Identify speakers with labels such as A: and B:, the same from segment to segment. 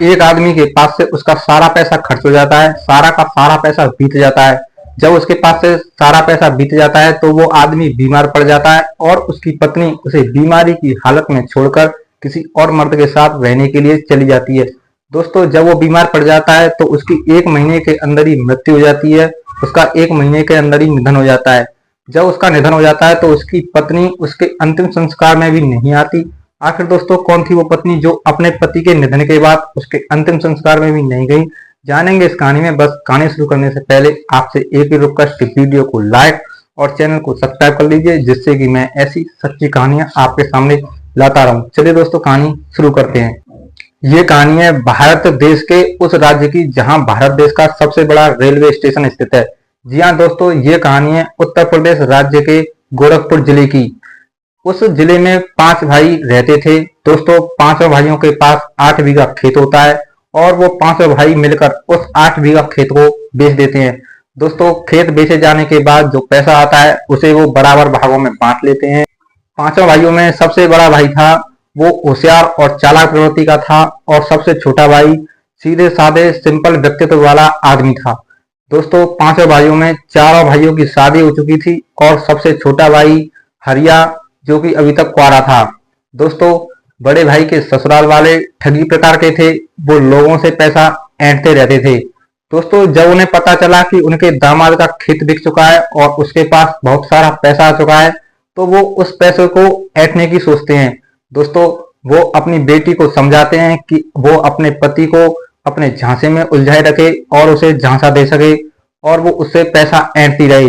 A: एक आदमी के पास से उसका सारा पैसा खर्च हो जाता है, सारा का सारा पैसा बीत जाता है। जब उसके पास से सारा पैसा बीत जाता है तो वो आदमी बीमार पड़ जाता है और उसकी पत्नी उसे बीमारी की हालत में छोड़कर किसी और मर्द के साथ रहने के लिए चली जाती है। दोस्तों, जब वो बीमार पड़ जाता है तो उसकी 1 महीने के अंदर ही मृत्यु हो जाती है, उसका 1 महीने के अंदर ही निधन हो जाता है। जब उसका निधन हो जाता है तो उसकी पत्नी उसके अंतिम संस्कार में भी नहीं आती। आखिर दोस्तों, कौन थी वो पत्नी जो अपने पति के निधन के बाद उसके अंतिम संस्कार में भी नहीं गई? जानेंगे इस कहानी में। बस कहानी शुरू करने से पहले आपसे एक ही रिक्वेस्ट कि वीडियो को लाइक और चैनल को सब्सक्राइब कर लीजिए, जिससे कि मैं ऐसी सच्ची कहानियां आपके सामने लाता रहूं। चलिए दोस्तों, कहानी शुरू करते हैं। ये कहानी है भारत देश के उस राज्य की जहां भारत देश का सबसे बड़ा रेलवे स्टेशन स्थित है। जी हाँ दोस्तों, ये कहानी है उत्तर प्रदेश राज्य के गोरखपुर जिले की। उस जिले में 5 भाई रहते थे। दोस्तों, 5 भाइयों के पास 8 बीघा खेत होता है और वो 5 भाई मिलकर उस 8 बीघा खेत को बेच देते हैं। दोस्तों, खेत बेचे जाने के बाद जो पैसा आता है उसे वो बराबर भागों में बांट लेते हैं। 5 भाइयों में सबसे बड़ा भाई था वो होशियार और चालाक प्रवृत्ति का था और सबसे छोटा भाई सीधे साधे सिंपल व्यक्तित्व वाला आदमी था। दोस्तों, 5 भाइयों में 4 भाइयों की शादी हो चुकी थी और सबसे छोटा भाई हरिया, जो कि अभी तक कुंवारा था। दोस्तों, बड़े भाई के ससुराल वाले ठगी प्रकार के थे, वो लोगों से पैसा ऐंठते रहते थे। दोस्तों, जब उन्हें पता चला कि उनके दामाद का खेत बिक चुका है और उसके पास बहुत सारा पैसा आ चुका है, तो वो उस पैसे को ऐंठने की सोचते हैं। दोस्तों, वो अपनी बेटी को समझाते हैं कि वो अपने पति को अपने झांसे में उलझाए रखे और उसे झांसा दे सके और वो उससे पैसा ऐंठती रहे।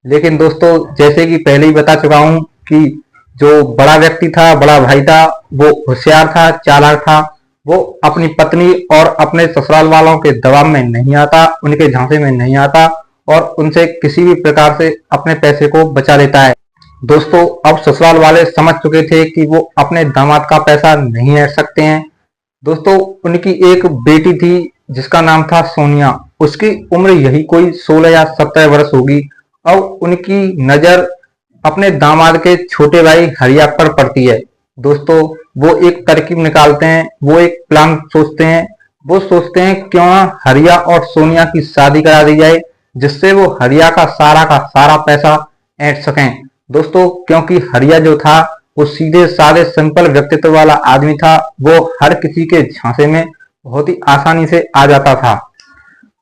A: लेकिन दोस्तों, जैसे कि पहले ही बता चुका हूं कि जो बड़ा व्यक्ति था, बड़ा भाई था, वो होशियार था, चालाक था। वो अपनी पत्नी और अपने ससुराल वालों के दबाव में नहीं आता, उनके झांसे में नहीं आता और उनसे किसी भी प्रकार से अपने पैसे को बचा लेता है। दोस्तों, अब ससुराल वाले समझ चुके थे कि वो अपने दामाद का पैसा नहीं ऐंठ सकते हैं। दोस्तों, उनकी एक बेटी थी जिसका नाम था सोनिया। उसकी उम्र यही कोई 16 या 17 वर्ष होगी। अब उनकी नजर अपने दामाद के छोटे भाई हरिया पर पड़ती है। दोस्तों, वो एक तरकीब निकालते हैं, वो एक प्लान सोचते हैं। वो सोचते हैं क्यों ना हरिया और सोनिया की शादी करा दी जाए, जिससे वो हरिया का सारा पैसा ऐंठ सकें। दोस्तों, क्योंकि हरिया जो था वो सीधे साधे सिंपल व्यक्तित्व वाला आदमी था, वो हर किसी के झांसे में बहुत ही आसानी से आ जाता था।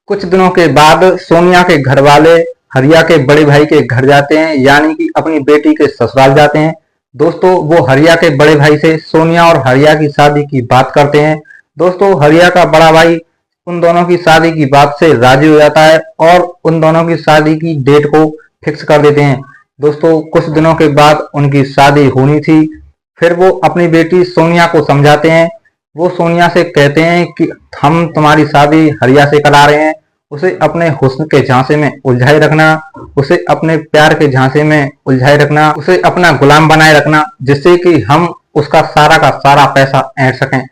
A: कुछ दिनों के बाद सोनिया के घर वाले हरिया के बड़े भाई के घर जाते हैं, यानी कि अपनी बेटी के ससुराल जाते हैं। दोस्तों, वो हरिया के बड़े भाई से सोनिया और हरिया की शादी की बात करते हैं। दोस्तों, हरिया का बड़ा भाई उन दोनों की शादी की बात से राजी हो जाता है और उन दोनों की शादी की डेट को फिक्स कर देते हैं। दोस्तों, कुछ दिनों के बाद उनकी शादी होनी थी। फिर वो अपनी बेटी सोनिया को समझाते हैं। वो सोनिया से कहते हैं कि हम तुम्हारी शादी हरिया से करा रहे हैं, उसे अपने हुस्न के झांसे में उलझाए रखना, उसे अपने प्यार के झांसे में उलझाए रखना, उसे अपना गुलाम बनाए रखना, जिससे कि हम उसका सारा पैसा ऐंठ सकें।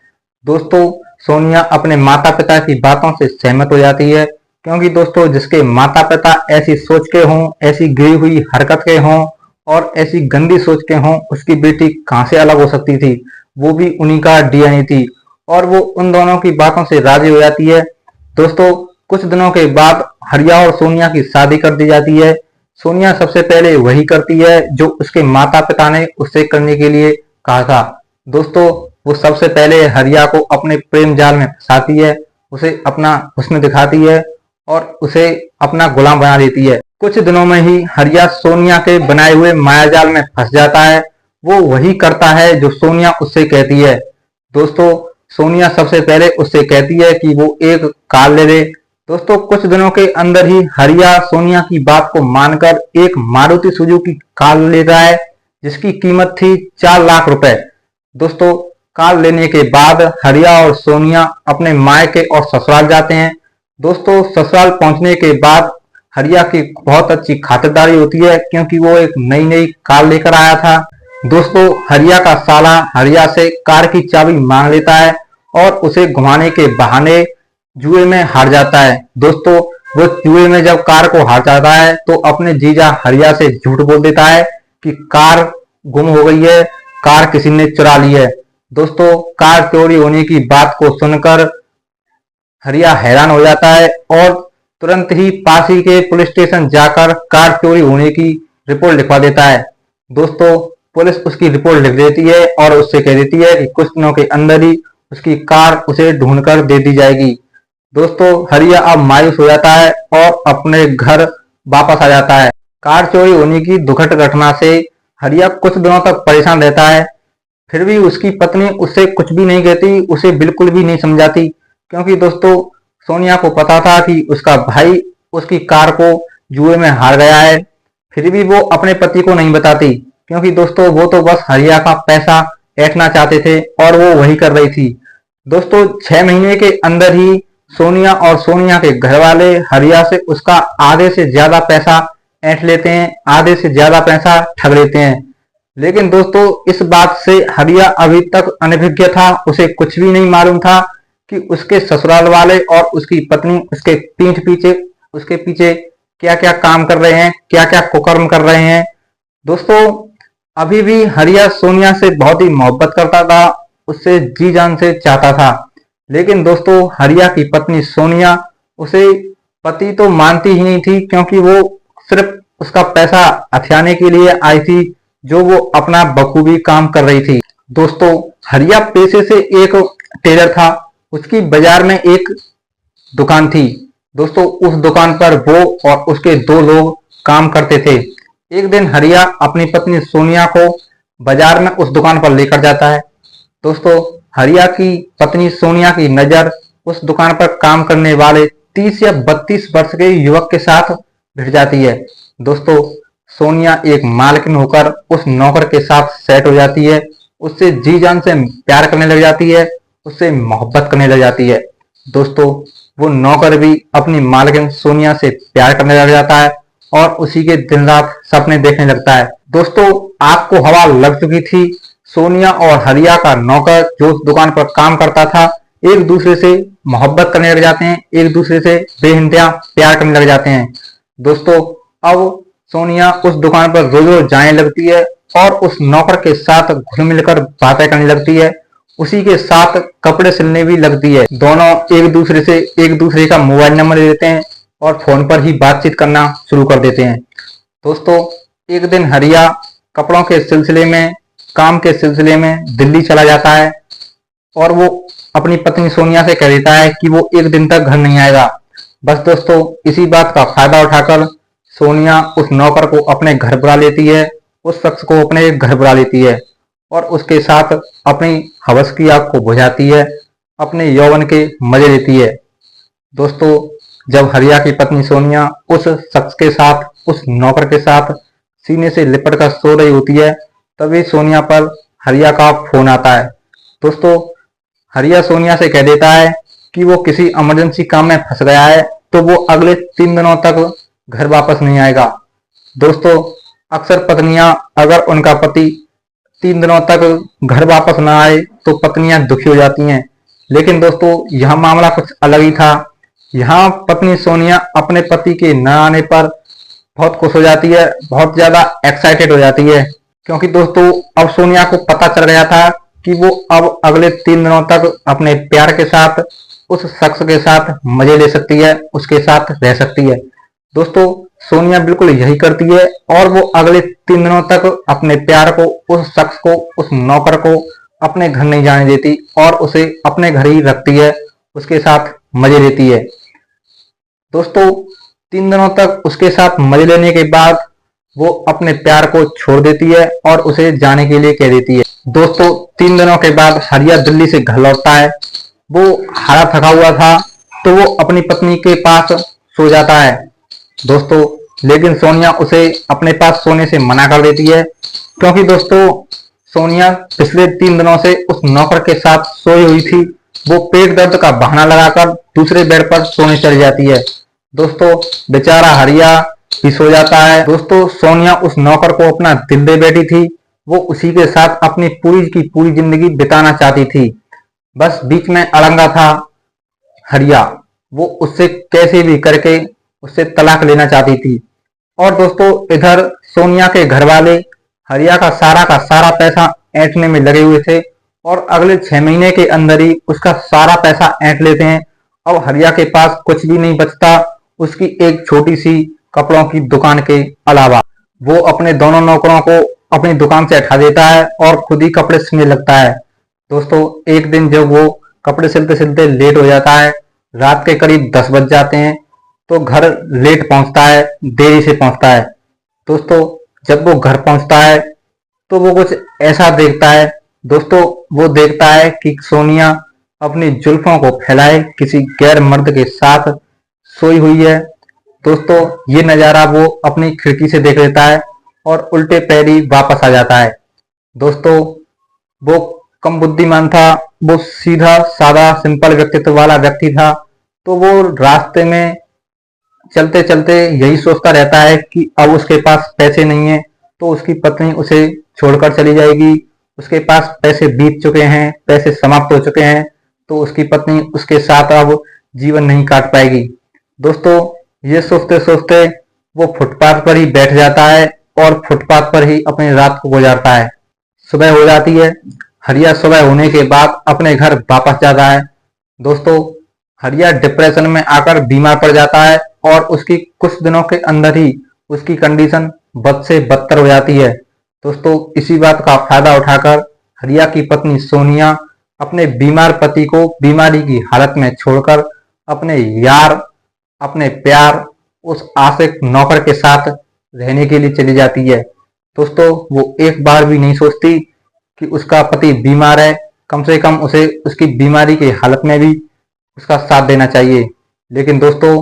A: दोस्तों, सोनिया अपने माता पिता की बातों से सहमत हो जाती है, क्योंकि दोस्तों, जिसके माता पिता ऐसी सोच के हों, ऐसी गिरी हुई हरकत के हों और ऐसी गंदी सोच के हों, उसकी बेटी कहां से अलग हो सकती थी? वो भी उन्हीं का डीएनए थी और वो उन दोनों की बातों से राजी हो जाती है। दोस्तों, कुछ दिनों के बाद हरिया और सोनिया की शादी कर दी जाती है। सोनिया सबसे पहले वही करती है जो उसके माता पिता ने उससे करने के लिए कहा था। दोस्तों, वो सबसे पहले हरिया को अपने प्रेम जाल में फंसाती है, उसे अपना हुस्न दिखाती है और उसे अपना गुलाम बना देती है। कुछ दिनों में ही हरिया सोनिया के बनाए हुए मायाजाल में फंस जाता है। वो वही करता है जो सोनिया उससे कहती है। दोस्तों, सोनिया सबसे पहले उससे कहती है कि वो एक कार ले ले। दोस्तों, कुछ दिनों के अंदर ही हरिया सोनिया की बात को मानकर एक मारुति सुजुकी कार लेता है, जिसकी कीमत थी 4 लाख रुपए। दोस्तों, कार लेने के बाद हरिया और सोनिया अपने मायके और ससुराल जाते हैं। दोस्तों, ससुराल पहुंचने के बाद हरिया की बहुत अच्छी खातिरदारी होती है, क्योंकि वो एक नई कार लेकर आया था। दोस्तों, हरिया का साला हरिया से कार की चाबी मांग लेता है और उसे घुमाने के बहाने जुए में हार जाता है। दोस्तों, वो जुए में जब कार को हार जाता है तो अपने जीजा हरिया से झूठ बोल देता है कि कार गुम हो गई है, कार किसी ने चुरा ली है। दोस्तों, कार चोरी होने की बात को सुनकर हरिया हैरान हो जाता है और तुरंत ही पास ही के पुलिस स्टेशन जाकर कार चोरी होने की रिपोर्ट लिखवा देता है। दोस्तों, पुलिस उसकी रिपोर्ट लिख देती है और उससे कह देती है कि कुछ दिनों के अंदर ही उसकी कार उसे ढूंढ कर दे दी जाएगी। दोस्तों, हरिया अब मायूस हो जाता है और अपने घर वापस आ जाता है। कार चोरी होने की दुखद घटना से हरिया कुछ दिनों तक परेशान रहता है। फिर भी उसकी पत्नी उससे कुछ भी नहीं कहती, उसे बिल्कुल भी नहीं समझाती, क्योंकि दोस्तों सोनिया को पता था कि उसका भाई उसकी कार को जुए में हार गया है। फिर भी वो अपने पति को नहीं बताती, क्योंकि दोस्तों वो तो बस हरिया का पैसा ऐंठना चाहते थे और वो वही कर रही थी। दोस्तों, 6 महीने के अंदर ही सोनिया और सोनिया के घर वाले हरिया से उसका आधे से ज्यादा पैसा ऐंठ लेते हैं, आधे से ज्यादा पैसा ठग लेते हैं। लेकिन दोस्तों, इस बात से हरिया अभी तक अनभिज्ञ था, उसे कुछ भी नहीं मालूम था कि उसके ससुराल वाले और उसकी पत्नी उसके पीठ पीछे उसके पीछे क्या क्या काम कर रहे हैं, क्या क्या कुकर्म कर रहे हैं। दोस्तों, अभी भी हरिया सोनिया से बहुत ही मोहब्बत करता था, उससे जी जान से चाहता था। लेकिन दोस्तों, हरिया की पत्नी सोनिया उसे पति तो मानती ही नहीं थी, क्योंकि वो सिर्फ उसका पैसा हथियाने के लिए आई थी, जो वो अपना बखूबी काम कर रही थी। दोस्तों, हरिया पेशे से एक टेलर था, उसकी बाजार में एक दुकान थी। दोस्तों, उस दुकान पर वो और उसके 2 लोग काम करते थे। एक दिन हरिया अपनी पत्नी सोनिया को बाजार में उस दुकान पर लेकर जाता है। दोस्तों, हरिया की पत्नी सोनिया की नजर उस दुकान पर काम करने वाले 30 या 32 वर्ष के युवक के साथ भिड़ जाती है। दोस्तों, सोनिया एक मालकिन होकर उस नौकर के साथ सेट हो जाती है, उससे जी जान से प्यार करने लग जाती है, उससे मोहब्बत करने लग जाती है। दोस्तों, वो नौकर भी अपनी मालकिन सोनिया से प्यार करने लग जाता है और उसी के दिन रात सपने देखने लगता है। दोस्तों, आग को हवा लग चुकी थी। सोनिया और हरिया का नौकर जो उस दुकान पर काम करता था, एक दूसरे से मोहब्बत करने लग जाते हैं, एक दूसरे से बेइंतहा प्यार करने लग जाते हैं। दोस्तों, अब सोनिया उस दुकान पर रोज रोज जाने लगती है और उस नौकर के साथ घुल मिलकर बातें करने लगती है, उसी के साथ कपड़े सिलने भी लगती है। दोनों एक दूसरे का मोबाइल नंबर ले लेते हैं और फोन पर ही बातचीत करना शुरू कर देते हैं। दोस्तों, एक दिन हरिया कपड़ों के सिलसिले में, काम के सिलसिले में दिल्ली चला जाता है और वो अपनी पत्नी सोनिया से कह देता है कि वो एक दिन तक घर नहीं आएगा। बस दोस्तों, इसी बात का फायदा उठाकर सोनिया उस नौकर को अपने घर बुला लेती है, उस शख्स को अपने घर बुला लेती है और उसके साथ अपनी हवस की आग को बुझाती है, अपने यौवन के मजे लेती है। दोस्तों, जब हरिया की पत्नी सोनिया उस शख्स के साथ, उस नौकर के साथ सीने से लिपट कर सो रही होती है, तभी सोनिया पर हरिया का फोन आता है। दोस्तों, हरिया सोनिया से कह देता है कि वो किसी इमरजेंसी काम में फंस गया है, तो वो अगले 3 दिनों तक घर वापस नहीं आएगा। दोस्तों, अक्सर पत्नियां, अगर उनका पति 3 दिनों तक घर वापस ना आए तो पत्नियां दुखी हो जाती हैं। लेकिन दोस्तों, यह मामला कुछ अलग ही था। यहाँ पत्नी सोनिया अपने पति के न आने पर बहुत खुश हो जाती है, बहुत ज्यादा एक्साइटेड हो जाती है, क्योंकि दोस्तों अब सोनिया को पता चल गया था कि वो अब अगले 3 दिनों तक अपने प्यार के साथ उस शख्स के साथ मजे ले सकती है, उसके साथ रह सकती है। दोस्तों, सोनिया बिल्कुल यही करती है और वो अगले 3 दिनों तक अपने प्यार को, उस शख्स को, उस नौकर को अपने घर नहीं जाने देती और उसे अपने घर ही रखती है, उसके साथ मजे लेती है। दोस्तों, 3 दिनों तक उसके साथ मजे लेने के बाद वो अपने प्यार को छोड़ देती है और उसे जाने के लिए कह देती है। दोस्तों, 3 दिनों के बाद हरिया दिल्ली से घर लौटता है। वो हारा थका हुआ था, तो वो अपनी पत्नी के पास सो जाता है। दोस्तों, लेकिन सोनिया उसे अपने पास सोने से मना कर देती है, क्योंकि दोस्तों सोनिया पिछले 3 दिनों से उस नौकर के साथ सोई हुई थी। वो पेट दर्द का बहाना लगाकर दूसरे बेड पर सोने चली जाती है। दोस्तों, बेचारा हरिया भी सो जाता है। दोस्तों, सोनिया उस नौकर को अपना दिल दे बैठी थी, वो उसी के साथ अपनी पूरी की पूरी जिंदगी बिताना चाहती थी। बस बीच में अड़ंगा था हरिया, वो उससे कैसे भी करके उससे तलाक लेना चाहती थी। और दोस्तों, इधर सोनिया के घर वाले हरिया का सारा पैसा ऐंठने में लगे हुए थे और अगले 6 महीने के अंदर ही उसका सारा पैसा ऐंठ लेते हैं अब हरिया के पास कुछ भी नहीं बचता उसकी एक छोटी सी कपड़ों की दुकान के अलावा। वो अपने दोनों नौकरों को अपनी दुकान से हटा देता है और खुद ही कपड़े सिलने लगता है। दोस्तों, एक दिन जब वो कपड़े सिलते सिलते लेट हो जाता है, रात के करीब 10 बज जाते हैं, तो घर लेट पहुंचता है, देरी से पहुंचता है। दोस्तों, जब वो घर पहुंचता है तो वो कुछ ऐसा देखता है। दोस्तों, वो देखता है कि सोनिया अपनी जुल्फों को फैलाए किसी गैर मर्द के साथ सोई हुई है। दोस्तों, ये नजारा वो अपनी खिड़की से देख लेता है और उल्टे पैरी वापस आ जाता है। दोस्तों, वो कम बुद्धिमान था, वो सीधा साधा सिंपल व्यक्तित्व वाला व्यक्ति था। तो वो रास्ते में चलते चलते यही सोचता रहता है कि अब उसके पास पैसे नहीं है तो उसकी पत्नी उसे छोड़कर चली जाएगी। उसके पास पैसे बीत चुके हैं, पैसे समाप्त हो चुके हैं, तो उसकी पत्नी उसके साथ अब जीवन नहीं काट पाएगी। दोस्तों, ये सोचते सोचते वो फुटपाथ पर ही बैठ जाता है और फुटपाथ पर ही अपनी रात को गुजारता है। सुबह हो जाती है। हरिया सुबह होने के बाद अपने घर वापस जाता है। दोस्तों, हरिया डिप्रेशन में आकर बीमार पड़ जाता है और उसकी कुछ दिनों के अंदर ही उसकी कंडीशन बद से बदतर हो जाती है। दोस्तों, इसी बात का फायदा उठाकर हरिया की पत्नी सोनिया अपने बीमार पति को बीमारी की हालत में छोड़कर अपने यार, अपने प्यार, उस आशिक नौकर के साथ रहने के लिए चली जाती है। दोस्तों, वो एक बार भी नहीं सोचती कि उसका पति बीमार है, कम से कम उसे उसकी बीमारी की हालत में भी उसका साथ देना चाहिए। लेकिन दोस्तों,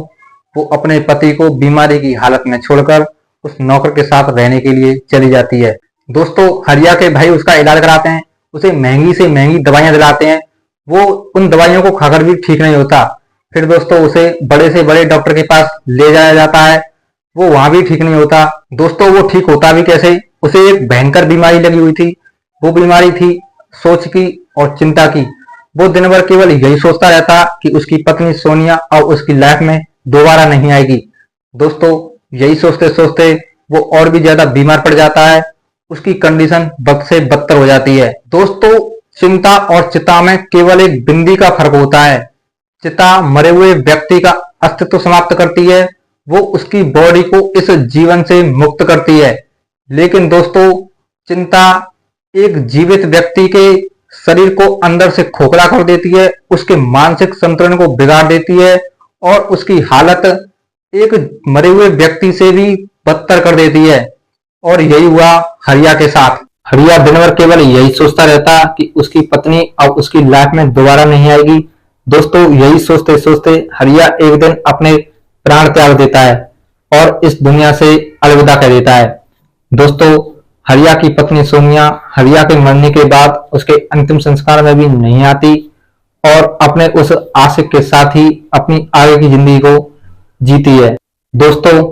A: वो अपने पति को बीमारी की हालत में छोड़कर उस नौकर के साथ रहने के लिए चली जाती है। दोस्तों, हरिया के भाई उसका इलाज कराते हैं, उसे महंगी से महंगी दवाइयां दिलाते हैं। वो उन दवाइयों को खाकर भी ठीक नहीं होता। फिर दोस्तों, उसे बड़े से बड़े डॉक्टर के पास ले जाया जाता है, वो वहां भी ठीक नहीं होता। दोस्तों, वो ठीक होता भी कैसे? उसे एक भयंकर बीमारी लगी हुई थी। वो बीमारी थी सोच की और चिंता की। वो दिन भर केवल यही सोचता रहता कि उसकी पत्नी सोनिया और उसकी लाइफ में दोबारा नहीं आएगी। दोस्तों, यही सोचते सोचते वो और भी ज्यादा बीमार पड़ जाता है। उसकी कंडीशन बद से बदतर हो जाती है। दोस्तों, चिंता और चिता में केवल एक बिंदी का फर्क होता है। चिता मरे हुए व्यक्ति का अस्तित्व समाप्त करती है, वो उसकी बॉडी को इस जीवन से मुक्त करती है। लेकिन दोस्तों, चिंता एक जीवित व्यक्ति के शरीर को अंदर से खोखला कर देती है, उसके मानसिक संतुलन को बिगाड़ देती है और उसकी हालत एक मरे हुए व्यक्ति से भी बदतर कर देती है। और यही हुआ हरिया के साथ। हरिया दिन भर केवल यही सोचता रहता कि उसकी पत्नी अब उसकी लाइफ में दोबारा नहीं आएगी। दोस्तों, यही सोचते सोचते हरिया एक दिन अपने प्राण त्याग देता है और इस दुनिया से अलविदा कह देता है। दोस्तों, हरिया की पत्नी सोनिया हरिया के मरने के बाद उसके अंतिम संस्कार में भी नहीं आती और अपने उस आशिक के साथ ही अपनी आगे की जिंदगी को जीती है। दोस्तों,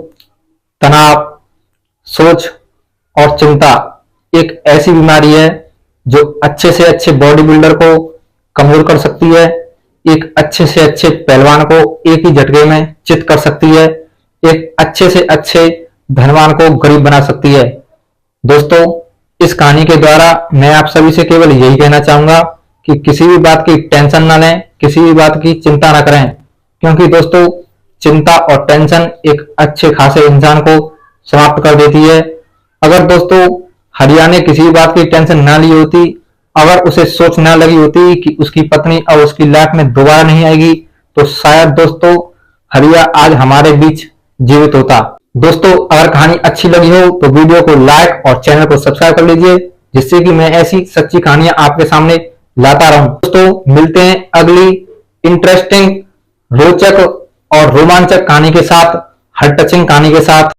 A: तनाव, सोच और चिंता एक ऐसी बीमारी है जो अच्छे से अच्छे बॉडी बिल्डर को कमजोर कर सकती है, एक अच्छे से अच्छे पहलवान को एक ही झटके में चित कर सकती है, एक अच्छे से अच्छे धनवान को गरीब बना सकती है। दोस्तों, इस कहानी के द्वारा मैं आप सभी से केवल यही कहना चाहूंगा कि किसी भी बात की टेंशन ना लें, किसी भी बात की चिंता ना करें, क्योंकि दोस्तों, चिंता और टेंशन एक अच्छे खासे इंसान को समाप्त कर देती है। अगर दोस्तों हरिया ने किसी भी बात की टेंशन ना ली होती, अगर उसे सोच ना लगी होती कि उसकी पत्नी अब उसकी लाइफ में दोबारा नहीं आएगी, तो शायद दोस्तों हरिया आज हमारे बीच जीवित होता। दोस्तों, अगर कहानी अच्छी लगी हो तो वीडियो को लाइक और चैनल को सब्सक्राइब कर लीजिए, जिससे कि मैं ऐसी सच्ची कहानियां आपके सामने लाता रहूं। दोस्तों, मिलते हैं अगली इंटरेस्टिंग, रोचक और रोमांचक कहानी के साथ, हार्ट टचिंग कहानी के साथ।